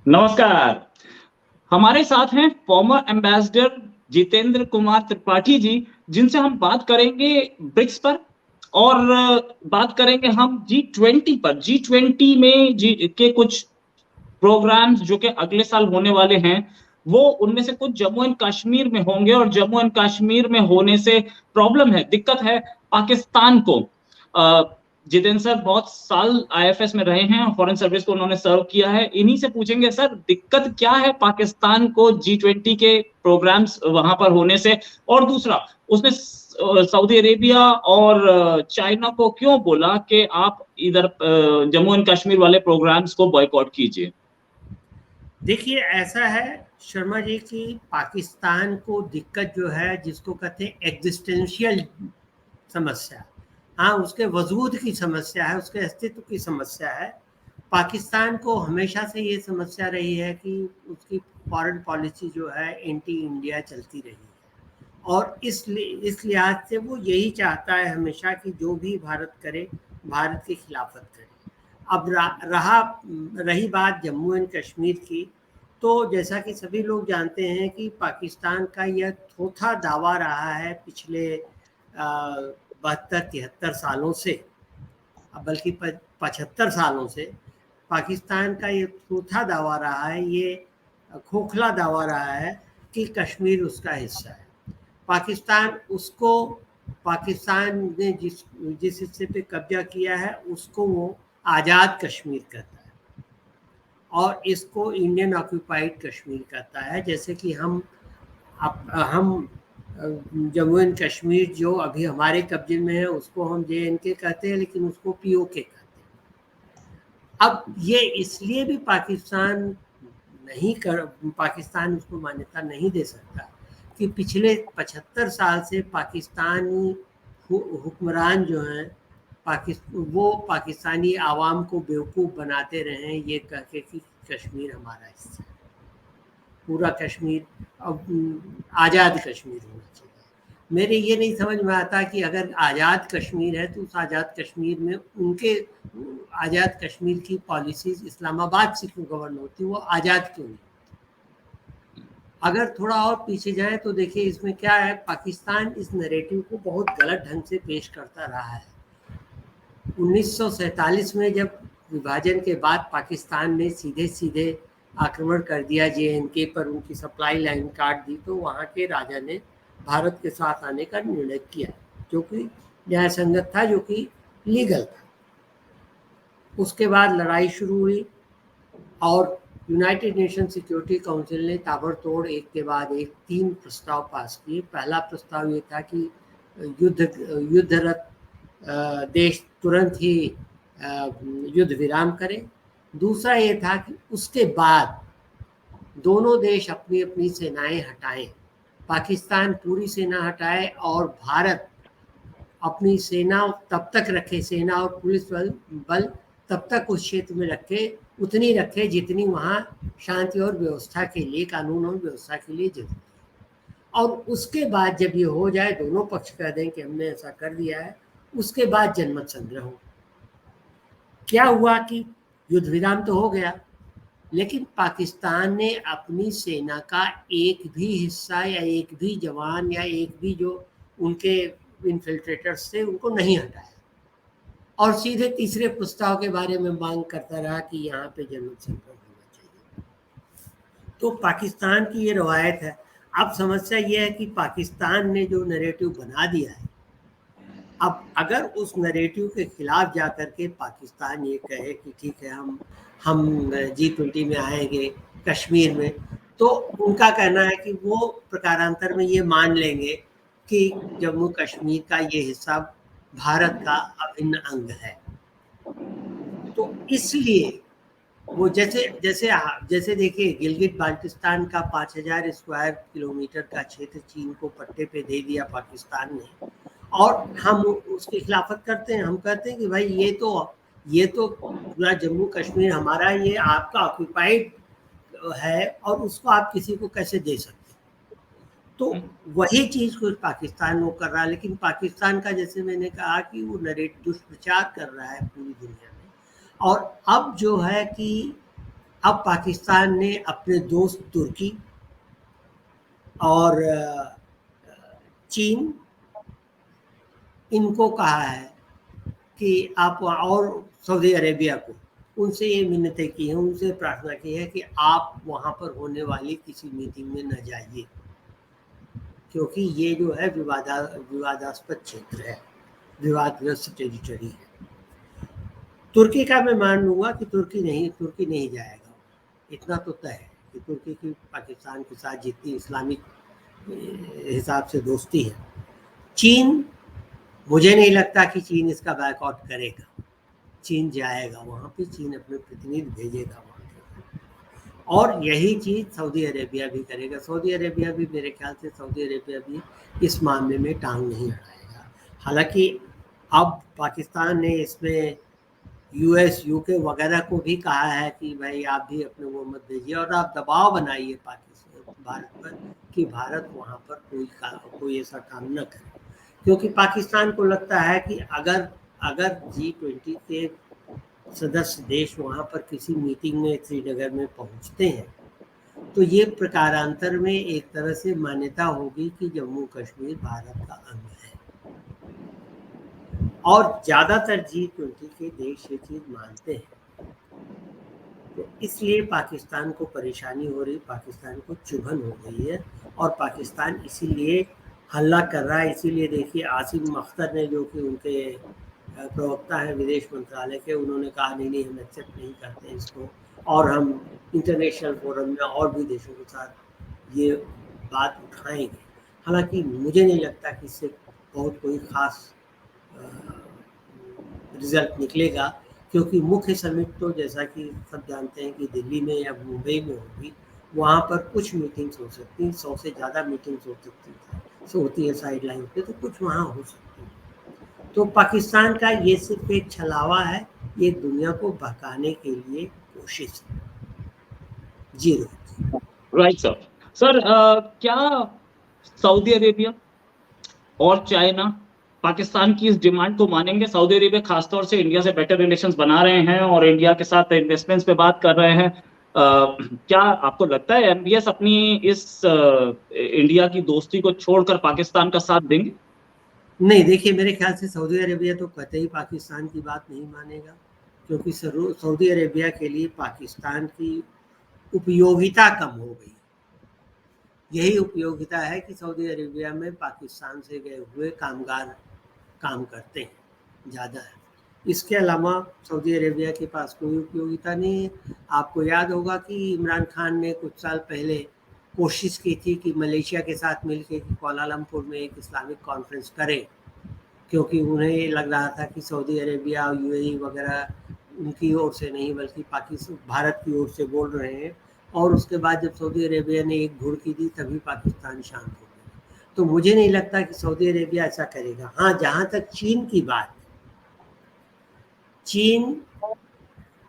नमस्कार। हमारे साथ हैं फॉर्मर एम्बेसडर जितेंद्र कुमार त्रिपाठी जी, जिनसे हम बात करेंगे ब्रिक्स पर और बात करेंगे हम जी20 पर। जी20 में जी के कुछ प्रोग्राम्स जो कि अगले साल होने वाले हैं, वो उनमें से कुछ जम्मू एंड कश्मीर में होंगे और जम्मू एंड कश्मीर में होने से प्रॉब्लम है, दिक्कत है पाकिस्तान को। जितेंद्र सर बहुत साल आईएफएस में रहे हैं, फॉरेन सर्विस को उन्होंने सर्व किया है। इन्हीं से पूछेंगे सर, दिक्कत क्या है पाकिस्तान को जी20 के प्रोग्राम्स वहां पर होने से? और दूसरा, उसने सऊदी अरेबिया और चाइना को क्यों बोला कि आप इधर जम्मू एंड कश्मीर वाले प्रोग्राम्स को बॉयकॉट कीजिए? देखिए, ऐसा है शर्मा जी कि पाकिस्तान को दिक्कत जो है जिसको कहते हैं एग्जिस्टेंशियल समस्या, हाँ, उसके वजूद की समस्या है, उसके अस्तित्व की समस्या है। पाकिस्तान को हमेशा से ये समस्या रही है कि उसकी फॉरेन पॉलिसी जो है एंटी इंडिया चलती रही है और इस लिहाज से वो यही चाहता है हमेशा कि जो भी भारत करे, भारत की खिलाफत करे। अब रही बात जम्मू एंड कश्मीर की, तो जैसा कि सभी लोग जानते हैं कि पाकिस्तान का यह थोथा दावा रहा है पिछले 72-73 सालों से, बल्कि 75 सालों से पाकिस्तान का ये थोथा दावा रहा है, ये खोखला दावा रहा है कि कश्मीर उसका हिस्सा है। पाकिस्तान ने जिस हिस्से पे कब्जा किया है उसको वो आज़ाद कश्मीर कहता है और इसको इंडियन ऑक्यूपाइड कश्मीर कहता है। जैसे कि हम जम्मू एंड कश्मीर जो अभी हमारे कब्जे में है उसको हम JNK कहते हैं, लेकिन उसको POK कहते हैं। अब ये इसलिए भी पाकिस्तान उसको मान्यता नहीं दे सकता कि पिछले 75 साल से पाकिस्तानी हुक्मरान जो हैं वो पाकिस्तानी आवाम को बेवकूफ़ बनाते रहे ये कह के कि कश्मीर हमारा हिस्सा है, पूरा कश्मीर अब आज़ाद कश्मीर होना चाहिए। मेरे ये नहीं समझ में आता कि अगर आज़ाद कश्मीर है तो उस आज़ाद कश्मीर में उनके आज़ाद कश्मीर की पॉलिसीज़ इस्लामाबाद से क्यों गवर्न होती, वो आज़ाद क्यों नहीं? अगर थोड़ा और पीछे जाएं तो देखिए इसमें क्या है, पाकिस्तान इस नैरेटिव को बहुत गलत ढंग से पेश करता रहा है। 1947 में जब विभाजन के बाद पाकिस्तान ने सीधे सीधे आक्रमण कर दिया JNK पर, उनकी सप्लाई लाइन काट दी, तो वहाँ के राजा ने भारत के साथ आने का निर्णय किया, जो कि न्याय संगत था, जो कि लीगल था। उसके बाद लड़ाई शुरू हुई और यूनाइटेड नेशन सिक्योरिटी काउंसिल ने ताबड़तोड़ एक के बाद एक 3 प्रस्ताव पास किए। पहला प्रस्ताव ये था कि युद्धरत देश तुरंत ही युद्ध विराम करें। दूसरा ये था कि उसके बाद दोनों देश अपनी अपनी सेनाएं हटाएं, पाकिस्तान पूरी सेना हटाए और भारत अपनी सेना तब तक रखे, सेना और पुलिस बल तब तक उस क्षेत्र में उतनी रखे जितनी वहाँ शांति और व्यवस्था के लिए, कानून और व्यवस्था के लिए जरूरी है। और उसके बाद जब ये हो जाए, दोनों पक्ष कह दें कि हमने ऐसा कर दिया है, उसके बाद जनमत संग्रह हो। क्या हुआ कि युद्ध विराम तो हो गया, लेकिन पाकिस्तान ने अपनी सेना का एक भी हिस्सा या एक भी जवान या एक भी जो उनके इन्फिल्ट्रेटर्स थे उनको नहीं हटाया और सीधे तीसरे प्रस्ताव के बारे में मांग करता रहा कि यहाँ पे जनमत संग्रह होना चाहिए। तो पाकिस्तान की ये रवायत है। अब समस्या ये है कि पाकिस्तान ने जो नैरेटिव बना दिया है, अब अगर उस नैरेटिव के खिलाफ जाकर के पाकिस्तान ये कहे कि ठीक है हम G20 में आएंगे कश्मीर में, तो उनका कहना है कि वो प्रकारांतर में ये मान लेंगे कि जम्मू कश्मीर का ये हिस्सा भारत का अभिन्न अंग है। तो इसलिए वो जैसे जैसे जैसे देखिए, गिलगित बाल्टिस्तान का 5000 स्क्वायर किलोमीटर का क्षेत्र चीन को पट्टे पे दे दिया पाकिस्तान ने, और हम उसकी खिलाफत करते हैं। हम कहते हैं कि भाई ये तो पूरा जम्मू कश्मीर हमारा, ये आपका ऑक्यूपाइड है और उसको आप किसी को कैसे दे सकते? तो वही चीज को पाकिस्तान वो कर रहा है। लेकिन पाकिस्तान का, जैसे मैंने कहा, कि वो दुष्प्रचार कर रहा है पूरी दुनिया में। और अब जो है कि अब पाकिस्तान ने अपने दोस्त तुर्की और चीन, इनको कहा है कि आप, और सऊदी अरेबिया को, उनसे ये मिन्नतें की हैं, उनसे प्रार्थना की है कि आप वहाँ पर होने वाली किसी मीटिंग में न जाइए, क्योंकि ये जो है विवादास्पद क्षेत्र है, विवादग्रस्त टेरिटरी है। तुर्की का मैं मान लूँगा कि तुर्की नहीं जाएगा, इतना तो तय है कि तुर्की की पाकिस्तान के साथ जितनी इस्लामिक हिसाब से दोस्ती है। चीन, मुझे नहीं लगता कि चीन इसका बैकआउट करेगा, चीन जाएगा वहाँ पे, चीन अपने प्रतिनिधि भेजेगा वहाँ पे, और यही चीज़ सऊदी अरेबिया भी करेगा। सऊदी अरेबिया भी, मेरे ख्याल से सऊदी अरेबिया भी इस मामले में टांग नहीं अड़ाएगा। हालांकि अब पाकिस्तान ने इसमें यूएस, यूके वगैरह को भी कहा है कि भाई आप भी अपने वो मत भेजिए और आप दबाव बनाइए पाकिस्तान, भारत पर, कि भारत वहाँ पर कोई ऐसा काम न करे, क्योंकि पाकिस्तान को लगता है कि अगर G20 के सदस्य देश वहाँ पर किसी मीटिंग में श्रीनगर में पहुँचते हैं तो ये प्रकारांतर में एक तरह से मान्यता होगी कि जम्मू कश्मीर भारत का अंग है, और ज़्यादातर G20 के देश ये चीज़ मानते हैं। तो इसलिए पाकिस्तान को परेशानी हो रही, पाकिस्तान को चुभन हो गई है, और पाकिस्तान इसीलिए हल्ला कर रहा है। इसीलिए देखिए आसिम अख्तर ने, जो कि उनके प्रवक्ता हैं विदेश मंत्रालय के, उन्होंने कहा नहीं हम एक्सेप्ट नहीं करते हैं इसको, और हम इंटरनेशनल फोरम में और भी देशों के साथ ये बात उठाएंगे। हालांकि मुझे नहीं लगता कि इससे बहुत कोई ख़ास रिजल्ट निकलेगा, क्योंकि मुख्य समिट तो जैसा कि सब जानते हैं कि दिल्ली में या मुंबई में होगी, वहाँ पर कुछ मीटिंग्स हो सकती हैं, 100 से ज़्यादा मीटिंग्स हो सकती होती है साइड लाइन पे, तो कुछ वहाँ हो सकती है। तो पाकिस्तान का ये सिर्फ एक छलावा है, ये दुनिया को बहकाने के लिए कोशिश है। जी राइट सर। क्या सऊदी अरेबिया और चाइना पाकिस्तान की इस डिमांड को मानेंगे? सऊदी अरेबिया खासतौर से इंडिया से बेटर रिलेशंस बना रहे हैं और इंडिया के साथ इन्वेस्टमेंट्स पे बात कर रहे हैं। क्या आपको लगता है एमबीएस अपनी इस इंडिया की दोस्ती को छोड़कर पाकिस्तान का साथ देंगे? नहीं, देखिए मेरे ख्याल से सऊदी अरेबिया तो कतई पाकिस्तान की बात नहीं मानेगा, क्योंकि सऊदी अरेबिया के लिए पाकिस्तान की उपयोगिता कम हो गई। यही उपयोगिता है कि सऊदी अरेबिया में पाकिस्तान से गए हुए कामगार काम करते हैं, ज़्यादा है। इसके अलावा सऊदी अरेबिया के पास कोई उपयोगिता नहीं है। आपको याद होगा कि इमरान खान ने कुछ साल पहले कोशिश की थी कि मलेशिया के साथ मिलकर कि कुआलालंपुर में एक इस्लामिक कॉन्फ्रेंस करें, क्योंकि उन्हें लग रहा था कि सऊदी अरेबिया और यूएई वगैरह उनकी ओर से नहीं बल्कि पाकिस्तान, भारत की ओर से बोल रहे हैं, और उसके बाद जब सऊदी अरेबिया ने एक घुड़की दी तभी पाकिस्तान शांत हो गया। तो मुझे नहीं लगता कि सऊदी अरेबिया ऐसा करेगा। हाँ, जहाँ तक चीन की बात, चीन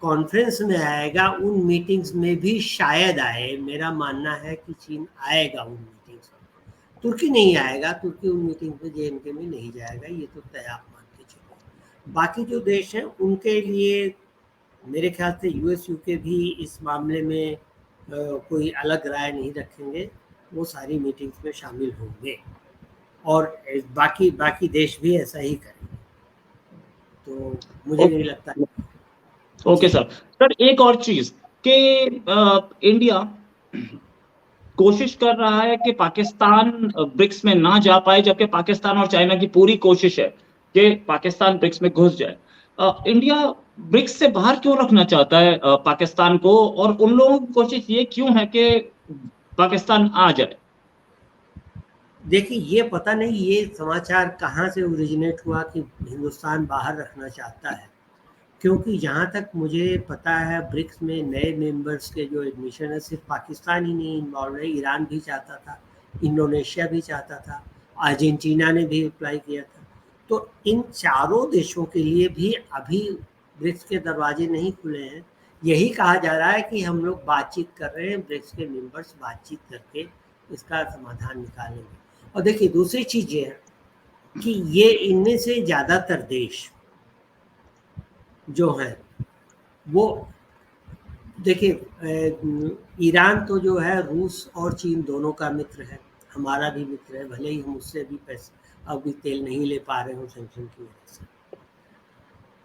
कॉन्फ्रेंस में आएगा, उन मीटिंग्स में भी शायद आए, मेरा मानना है कि चीन आएगा उन मीटिंग्स में। तुर्की नहीं आएगा, तुर्की उन मीटिंग्स में JNK में नहीं जाएगा, ये तो तय आप मान के चलो। बाकी जो देश हैं उनके लिए मेरे ख्याल से US UK भी इस मामले में कोई अलग राय नहीं रखेंगे, वो सारी मीटिंग्स में शामिल होंगे, और बाकी देश भी ऐसा ही करेंगे। तो मुझे नहीं लगता। ओके सर, एक और चीज कि इंडिया कोशिश कर रहा है कि पाकिस्तान ब्रिक्स में ना जा पाए, जबकि पाकिस्तान और चाइना की पूरी कोशिश है कि पाकिस्तान ब्रिक्स में घुस जाए। इंडिया ब्रिक्स से बाहर क्यों रखना चाहता है पाकिस्तान को, और उन लोगों की कोशिश ये क्यों है कि पाकिस्तान आ जाए? देखिए, ये पता नहीं ये समाचार कहाँ से ओरिजिनेट हुआ कि हिंदुस्तान बाहर रखना चाहता है, क्योंकि जहाँ तक मुझे पता है ब्रिक्स में नए मेंबर्स के जो एडमिशन है, सिर्फ पाकिस्तान ही नहीं इन्वॉल्व है, ईरान भी चाहता था, इंडोनेशिया भी चाहता था, अर्जेंटीना ने भी अप्लाई किया था। तो इन चारों देशों के लिए भी अभी ब्रिक्स के दरवाजे नहीं खुले हैं। यही कहा जा रहा है कि हम लोग बातचीत कर रहे हैं, ब्रिक्स के मेंबर्स बातचीत करके इसका समाधान निकालेंगे। और देखिए दूसरी चीज़ ये है कि ये इनमें से ज़्यादातर देश जो हैं वो देखिए, ईरान तो जो है रूस और चीन दोनों का मित्र है, हमारा भी मित्र है, भले ही हम उससे भी पैसे अभी तेल नहीं ले पा रहे हो सैंक्शन की वजह से।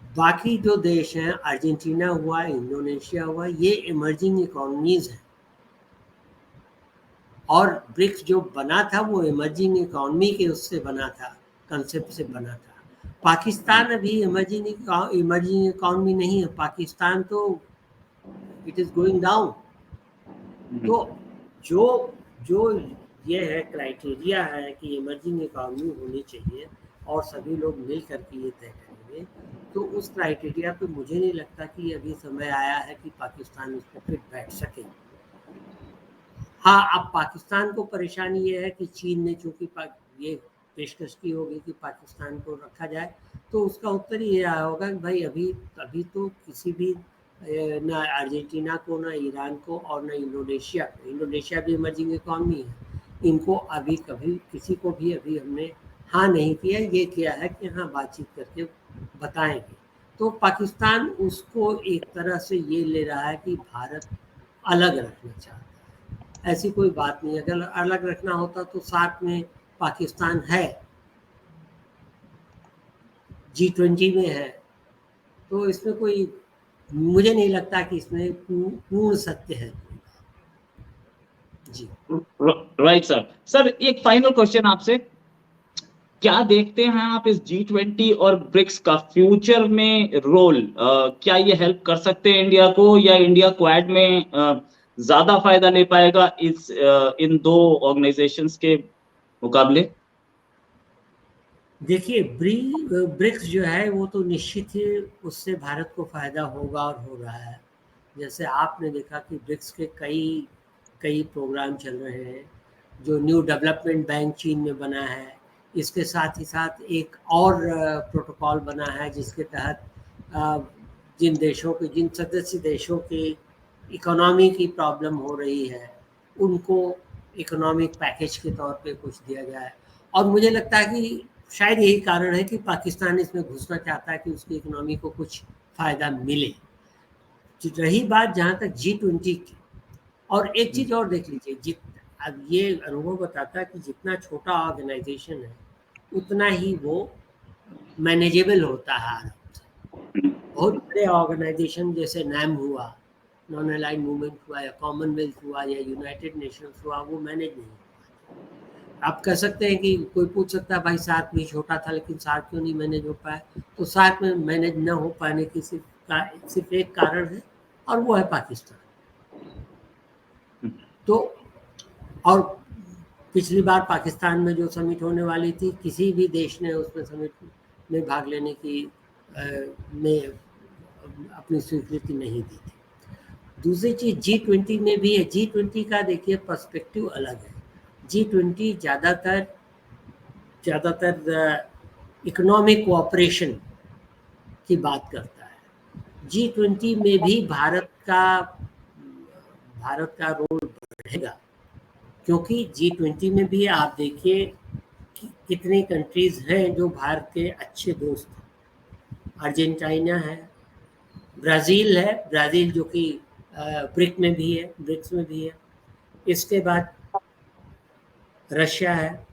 बाकी जो देश हैं, अर्जेंटीना हुआ, इंडोनेशिया हुआ, ये इमर्जिंग इकोनॉमीज हैं, और ब्रिक्स जो बना था वो इमर्जिंग इकोनॉमी के उससे बना था, कंसेप्ट से बना था। पाकिस्तान अभी इमर्जिंग इकोनॉमी नहीं है, पाकिस्तान तो इट इज गोइंग डाउन। तो जो जो ये है क्राइटेरिया है कि इमर्जिंग इकोनॉमी होनी चाहिए और सभी लोग मिल करके ये तय करेंगे, तो उस क्राइटेरिया पे मुझे नहीं लगता कि अभी समय आया है कि पाकिस्तान उस पर फिट बैठ सके। हाँ, अब पाकिस्तान को परेशानी ये है कि चीन ने चूंकि ये पेशकश की होगी कि पाकिस्तान को रखा जाए, तो उसका उत्तर ये आया होगा कि भाई अभी तो किसी भी ना अर्जेंटीना को, ना ईरान को और ना इंडोनेशिया भी इमर्जिंग इकॉनमी है, इनको अभी कभी किसी को भी अभी हमने हाँ नहीं किया, ये किया है कि हाँ बातचीत करके बताएंगे। तो पाकिस्तान उसको एक तरह से ये ले रहा है कि भारत अलग रखना चाहता है। ऐसी कोई बात नहीं, अगर अलग रखना होता तो साथ में पाकिस्तान है, G20 में है, तो इसमें कोई, मुझे नहीं लगता कि इसमें पूर्ण सत्य है। जी राइट सर, एक फाइनल क्वेश्चन आपसे, क्या देखते हैं आप इस G20 और ब्रिक्स का फ्यूचर में रोल? क्या ये हेल्प कर सकते हैं इंडिया को, या इंडिया क्वाड में ज्यादा फायदा ले पाएगा इन दो ऑर्गेनाइजेशंस के मुकाबले? देखिए, ब्रिक्स जो है वो तो निश्चित ही उससे भारत को फायदा होगा और हो रहा है। जैसे आपने देखा कि ब्रिक्स के कई प्रोग्राम चल रहे हैं, जो न्यू डेवलपमेंट बैंक चीन में बना है, इसके साथ ही साथ एक और प्रोटोकॉल बना है जिसके तहत जिन सदस्य देशों की इकोनॉमी की प्रॉब्लम हो रही है उनको इकोनॉमिक पैकेज के तौर पे कुछ दिया जाए। और मुझे लगता है कि शायद यही कारण है कि पाकिस्तान इसमें घुसना चाहता है कि उसकी इकोनॉमी को कुछ फ़ायदा मिले। रही बात जहाँ तक G20 की, और एक चीज़ और देख लीजिए, अब ये अनुभव बताता है कि जितना छोटा ऑर्गेनाइजेशन है उतना ही वो मैनेजेबल होता है आराम से। बहुत बड़े ऑर्गेनाइजेशन जैसे नैम हुआ, नॉन अलाइंड मूवमेंट हुआ, या कॉमनवेल्थ हुआ, या यूनाइटेड नेशंस हुआ, वो मैनेज नहीं हुआ। आप कह सकते हैं कि कोई पूछ सकता है भाई सार्क भी छोटा था लेकिन सार्क क्यों नहीं मैनेज हो पाया, तो सार्क में मैनेज न हो पाने की सिर्फ एक कारण है, और वो है पाकिस्तान। तो और पिछली बार पाकिस्तान में जो समिट होने वाली थी, किसी भी देश ने उसमें समिट में भाग लेने की में अपनी स्वीकृति नहीं दी थी। दूसरी चीज़ G20 में भी है। G20 का देखिए पर्सपेक्टिव अलग है। G20 ज़्यादातर इकोनॉमिक कोऑपरेशन की बात करता है। G20 में भी भारत का रोल बढ़ेगा, क्योंकि G20 में भी आप देखिए कि कितनी कंट्रीज हैं जो भारत के अच्छे दोस्त हैं। अर्जेंटीना है, ब्राज़ील है, ब्राज़ील जो कि ब्रिक्स में भी है। इसके बाद रशिया है,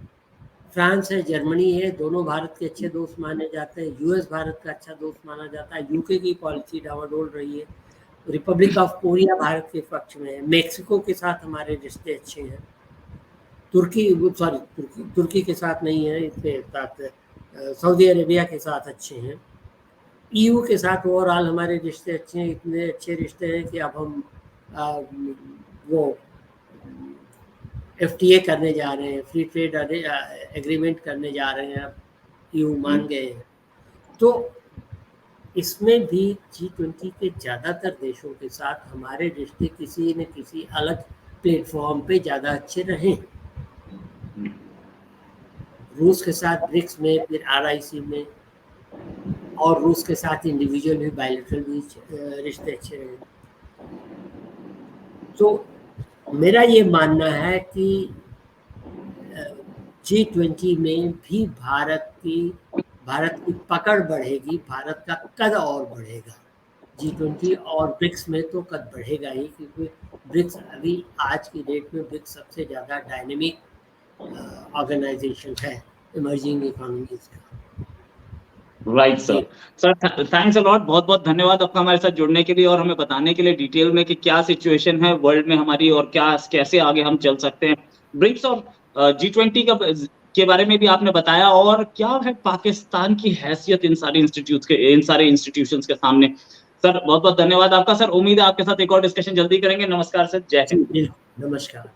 फ्रांस है, जर्मनी है, दोनों भारत के अच्छे दोस्त माने जाते हैं। यूएस भारत का अच्छा दोस्त माना जाता है। यूके की पॉलिसी डावाडोल रही है। रिपब्लिक ऑफ कोरिया भारत के पक्ष में है। मेक्सिको के साथ हमारे रिश्ते अच्छे हैं। तुर्की के साथ नहीं है, इसके साथ सऊदी अरेबिया के साथ अच्छे हैं। EU के साथ ओवरऑल हमारे रिश्ते अच्छे हैं, इतने अच्छे रिश्ते हैं कि अब हम वो FTA करने जा रहे हैं, फ्री ट्रेड एग्रीमेंट करने जा रहे हैं, अब EU मान गए हैं। तो इसमें भी G20 के ज़्यादातर देशों के साथ हमारे रिश्ते किसी न किसी अलग प्लेटफॉर्म पे ज़्यादा अच्छे रहे। रूस के साथ ब्रिक्स में, फिर RIC में, और रूस के साथ इंडिविजुअल भी बायलैटरल भी रिश्ते अच्छे रहे। तो मेरा ये मानना है कि G20 में भी भारत की पकड़ बढ़ेगी, भारत का कद और बढ़ेगा G20 और ब्रिक्स में तो कद बढ़ेगा ही, क्योंकि ब्रिक्स अभी आज की डेट में ब्रिक्स सबसे ज़्यादा डायनेमिक ऑर्गेनाइजेशन है इमर्जिंग इकोनॉमीज का। Right sir. Sir thanks a lot, बहुत बहुत धन्यवाद आपका हमारे साथ जुड़ने के लिए और हमें बताने के लिए डिटेल में कि क्या सिचुएशन है वर्ल्ड में हमारी और क्या कैसे आगे हम चल सकते हैं। ब्रिक्स और G20 का के बारे में भी आपने बताया, और क्या है पाकिस्तान की हैसियत इन सारे इंस्टीट्यूशंस के सामने। सर बहुत बहुत धन्यवाद आपका। सर उम्मीद है आपके साथ एक और डिस्कशन जल्दी करेंगे। नमस्कार सर, जय हिंद। नमस्कार।